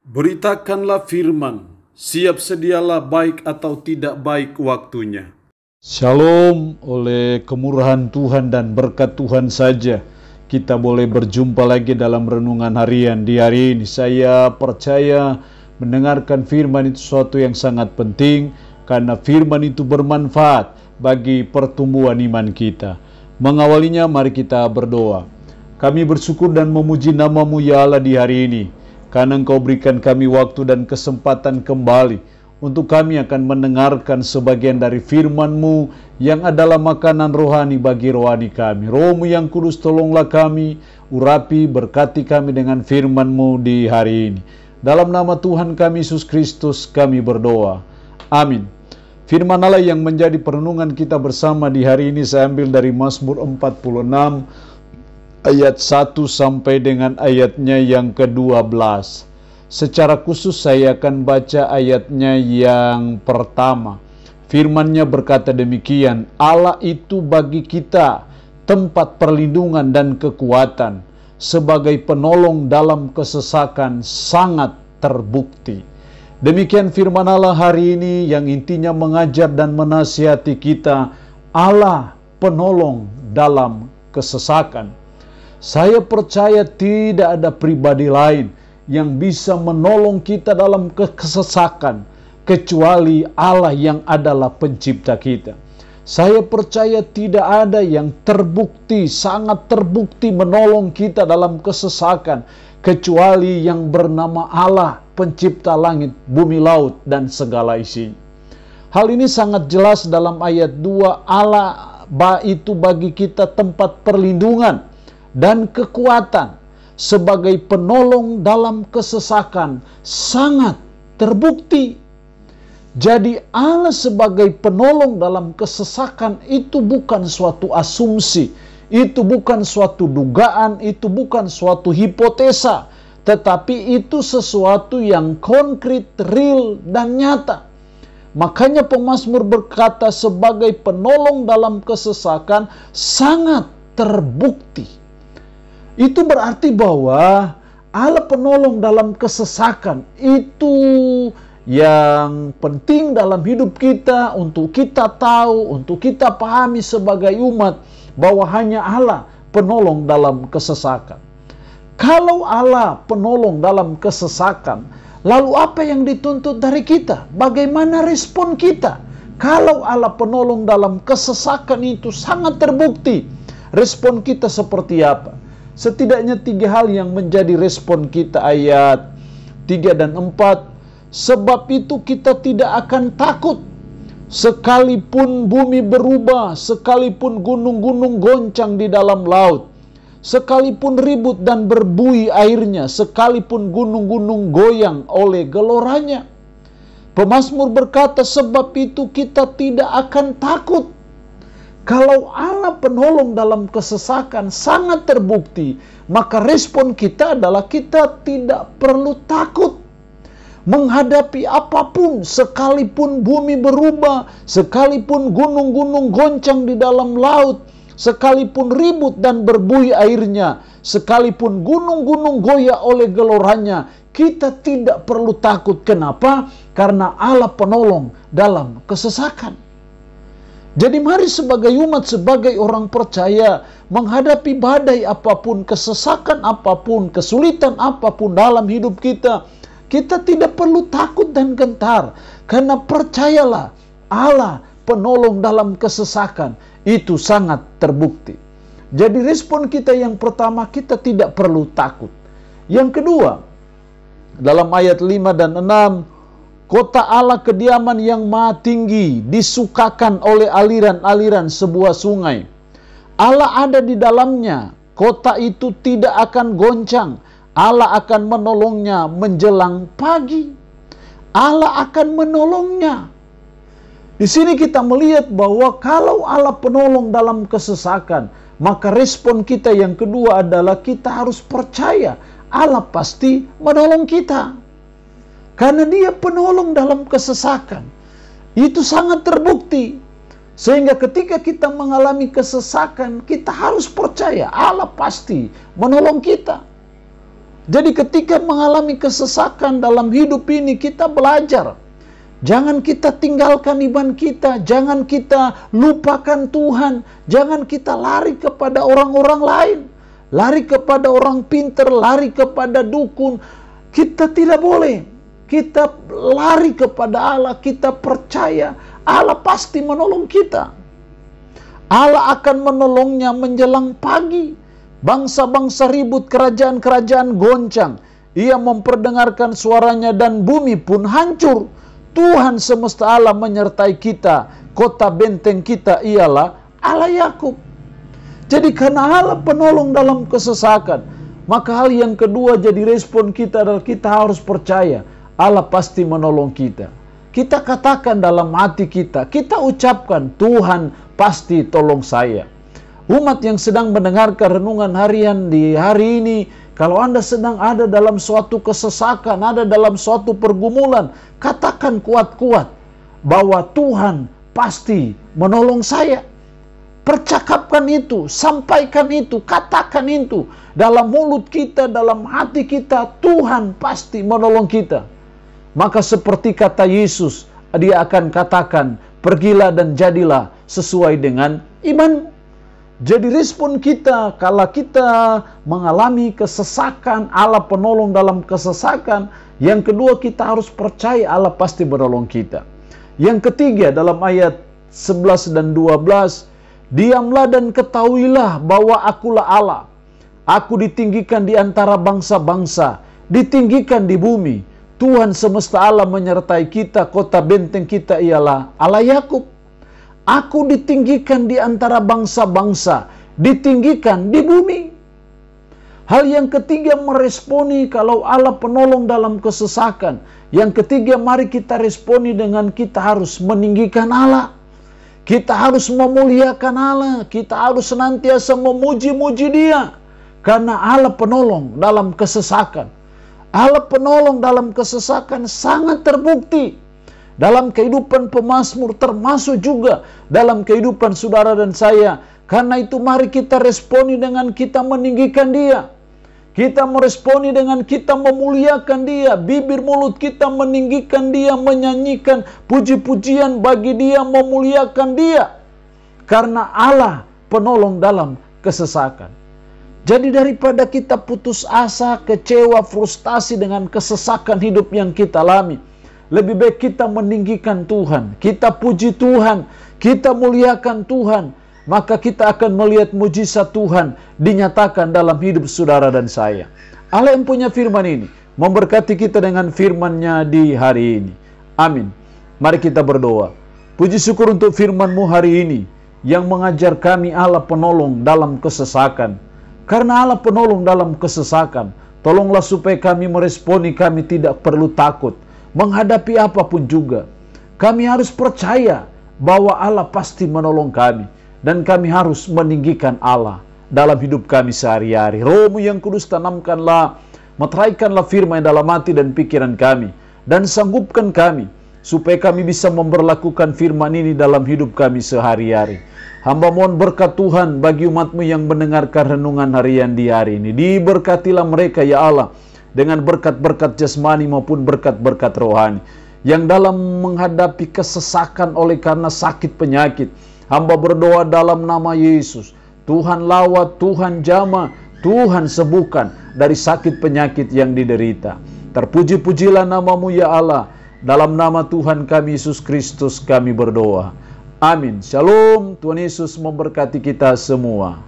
Beritakanlah firman, siap sedialah baik atau tidak baik waktunya. Shalom, oleh kemurahan Tuhan dan berkat Tuhan saja kita boleh berjumpa lagi dalam renungan harian. Di hari ini saya percaya mendengarkan firman itu sesuatu yang sangat penting, karena firman itu bermanfaat bagi pertumbuhan iman kita. Mengawalinya, mari kita berdoa. Kami bersyukur dan memuji nama-Mu ya Allah di hari ini, karena Engkau berikan kami waktu dan kesempatan kembali untuk kami akan mendengarkan sebagian dari firman-Mu yang adalah makanan rohani bagi rohani kami. Roh-Mu yang kudus, tolonglah kami, urapi, berkati kami dengan firman-Mu di hari ini. Dalam nama Tuhan kami Yesus Kristus kami berdoa. Amin. Firman Allah yang menjadi perenungan kita bersama di hari ini saya ambil dari Mazmur 46 ayat 1 sampai dengan ayatnya yang ke-12. Secara khusus saya akan baca ayatnya yang pertama. Firman-Nya berkata demikian, Allah itu bagi kita tempat perlindungan dan kekuatan, sebagai penolong dalam kesesakan sangat terbukti. Demikian firman Allah hari ini yang intinya mengajar dan menasihati kita, Allah penolong dalam kesesakan. Saya percaya tidak ada pribadi lain yang bisa menolong kita dalam kesesakan kecuali Allah yang adalah pencipta kita. Saya percaya tidak ada yang terbukti, sangat terbukti menolong kita dalam kesesakan kecuali yang bernama Allah, pencipta langit, bumi, laut, dan segala isinya. Hal ini sangat jelas dalam ayat 2, Allah itu bagi kita tempat perlindungan dan kekuatan, sebagai penolong dalam kesesakan sangat terbukti. Jadi Allah sebagai penolong dalam kesesakan itu bukan suatu asumsi, itu bukan suatu dugaan, itu bukan suatu hipotesa, tetapi itu sesuatu yang konkret, real, dan nyata. Makanya pemazmur berkata sebagai penolong dalam kesesakan sangat terbukti. Itu berarti bahwa Allah penolong dalam kesesakan itu yang penting dalam hidup kita, untuk kita tahu, untuk kita pahami sebagai umat, bahwa hanya Allah penolong dalam kesesakan. Kalau Allah penolong dalam kesesakan, lalu apa yang dituntut dari kita? Bagaimana respon kita? Kalau Allah penolong dalam kesesakan itu sangat terbukti, respon kita seperti apa? Setidaknya 3 hal yang menjadi respon kita, ayat 3 dan 4. Sebab itu kita tidak akan takut, sekalipun bumi berubah, sekalipun gunung-gunung goncang di dalam laut, sekalipun ribut dan berbuih airnya, sekalipun gunung-gunung goyang oleh geloranya. Pemazmur berkata, sebab itu kita tidak akan takut. Kalau Allah penolong dalam kesesakan sangat terbukti, maka respon kita adalah kita tidak perlu takut menghadapi apapun, sekalipun bumi berubah, sekalipun gunung-gunung goncang di dalam laut, sekalipun ribut dan berbuih airnya, sekalipun gunung-gunung goyah oleh geloranya, kita tidak perlu takut. Kenapa? Karena Allah penolong dalam kesesakan. Jadi mari sebagai umat, sebagai orang percaya, menghadapi badai apapun, kesesakan apapun, kesulitan apapun dalam hidup kita, kita tidak perlu takut dan gentar. Karena percayalah, Allah penolong dalam kesesakan itu sangat terbukti. Jadi respon kita yang pertama, kita tidak perlu takut. Yang kedua, dalam ayat 5 dan 6, kota Allah kediaman yang maha tinggi, disukakan oleh aliran-aliran sebuah sungai. Allah ada di dalamnya, kota itu tidak akan goncang. Allah akan menolongnya menjelang pagi. Allah akan menolongnya. Di sini kita melihat bahwa kalau Allah penolong dalam kesesakan, maka respon kita yang kedua adalah kita harus percaya Allah pasti menolong kita. Karena Dia penolong dalam kesesakan. Itu sangat terbukti. Sehingga ketika kita mengalami kesesakan, kita harus percaya Allah pasti menolong kita. Jadi ketika mengalami kesesakan dalam hidup ini, kita belajar. Jangan kita tinggalkan iman kita, jangan kita lupakan Tuhan, jangan kita lari kepada orang-orang lain, lari kepada orang pintar, lari kepada dukun. Kita tidak boleh. Kita lari kepada Allah, kita percaya Allah pasti menolong kita. Allah akan menolongnya menjelang pagi. Bangsa-bangsa ribut, kerajaan-kerajaan goncang. Ia memperdengarkan suaranya dan bumi pun hancur. Tuhan semesta alam menyertai kita. Kota benteng kita ialah Allah Yakub. Jadi karena Allah penolong dalam kesesakan, maka hal yang kedua jadi respon kita adalah kita harus percaya Allah pasti menolong kita. Kita katakan dalam hati kita, kita ucapkan Tuhan pasti tolong saya. Umat yang sedang mendengarkan renungan harian di hari ini, kalau Anda sedang ada dalam suatu kesesakan, ada dalam suatu pergumulan, katakan kuat-kuat bahwa Tuhan pasti menolong saya. Percakapkan itu, sampaikan itu, katakan itu dalam mulut kita, dalam hati kita, Tuhan pasti menolong kita. Maka seperti kata Yesus, dia akan katakan, pergilah dan jadilah sesuai dengan iman. Jadi respon kita, kalau kita mengalami kesesakan, Allah penolong dalam kesesakan. Yang kedua, kita harus percaya Allah pasti menolong kita. Yang ketiga, dalam ayat 11 dan 12, diamlah dan ketahuilah bahwa akulah Allah. Aku ditinggikan di antara bangsa-bangsa, ditinggikan di bumi. Tuhan semesta alam menyertai kita, kota benteng kita ialah Allah Yakub. Aku ditinggikan di antara bangsa-bangsa, ditinggikan di bumi. Hal yang ketiga meresponi kalau Allah penolong dalam kesesakan. Yang ketiga, mari kita responi dengan kita harus meninggikan Allah. Kita harus memuliakan Allah. Kita harus senantiasa memuji-muji Dia. Karena Allah penolong dalam kesesakan. Allah penolong dalam kesesakan sangat terbukti dalam kehidupan pemazmur, termasuk juga dalam kehidupan saudara dan saya. Karena itu mari kita responi dengan kita meninggikan Dia. Kita meresponi dengan kita memuliakan Dia. Bibir mulut kita meninggikan Dia, menyanyikan puji-pujian bagi Dia, memuliakan Dia. Karena Allah penolong dalam kesesakan. Jadi daripada kita putus asa, kecewa, frustasi dengan kesesakan hidup yang kita alami, lebih baik kita meninggikan Tuhan, kita puji Tuhan, kita muliakan Tuhan, maka kita akan melihat mujizat Tuhan dinyatakan dalam hidup saudara dan saya. Allah yang punya firman ini memberkati kita dengan firman-Nya di hari ini. Amin. Mari kita berdoa. Puji syukur untuk firman-Mu hari ini yang mengajar kami Allah penolong dalam kesesakan. Karena Allah penolong dalam kesesakan, tolonglah supaya kami meresponi, kami tidak perlu takut menghadapi apapun juga. Kami harus percaya bahwa Allah pasti menolong kami. Dan kami harus meninggikan Allah dalam hidup kami sehari-hari. Roh-Mu yang kudus tanamkanlah, meteraikanlah firman dalam hati dan pikiran kami. Dan sanggupkan kami, supaya kami bisa memberlakukan firman ini dalam hidup kami sehari-hari. Hamba mohon berkat Tuhan bagi umat-Mu yang mendengarkan renungan harian di hari ini. Diberkatilah mereka ya Allah, dengan berkat-berkat jasmani maupun berkat-berkat rohani. Yang dalam menghadapi kesesakan oleh karena sakit penyakit, hamba berdoa dalam nama Yesus. Tuhan lawat, Tuhan jamah, Tuhan sembuhkan dari sakit penyakit yang diderita. Terpuji-pujilah nama-Mu ya Allah. Dalam nama Tuhan kami Yesus Kristus kami berdoa. Amin. Shalom. Tuhan Yesus memberkati kita semua.